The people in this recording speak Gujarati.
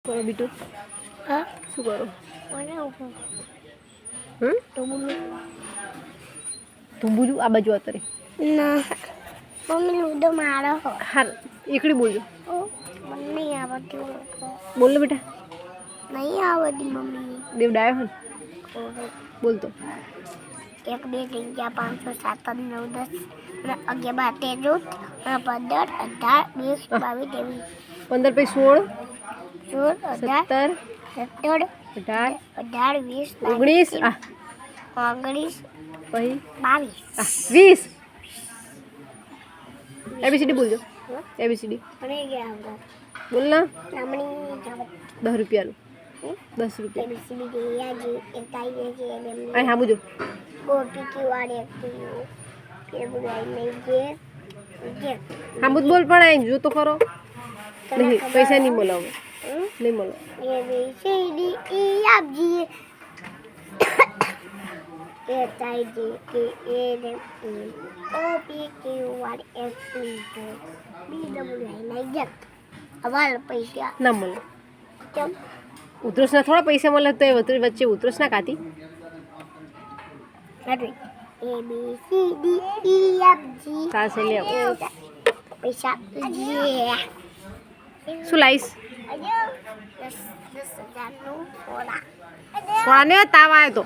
કરો બીટું હા શું કરો મને ઉપર તો તું બોલું આ બાજુ અત્યારે ના મમ્મી લૂડો મારો હાર એકડી બોલજો મને નહીં આવડતી બોલ ને બેટા નહીં આવડતી મમ્મી દેવ ડાયો હન બોલતો 1 2 3 4 5 6 7 8 9 10 11 12 13 14 15 18 20 15 પછી 16 17 18 17 18 પછી 19 એબીસીડી બોલજો એબીસીડી બોલ ના 10 રૂપિયાનું 10 રૂપિયા અહીં હા બોલજો હા બોલ બોલ પણ અહીં જો તો ખરો નહીં પૈસા નહીં મળો હવે નહીં મળો પૈસા ના મળે ઉતરોસના થોડા પૈસા મળે તો એ વચ્ચે ઉતરોસ ના કાઢી A B C D E F G તાસે લે પૈસા શું લાઈસ 10,000 નું સોડા સોને તાવ આવ્યો તો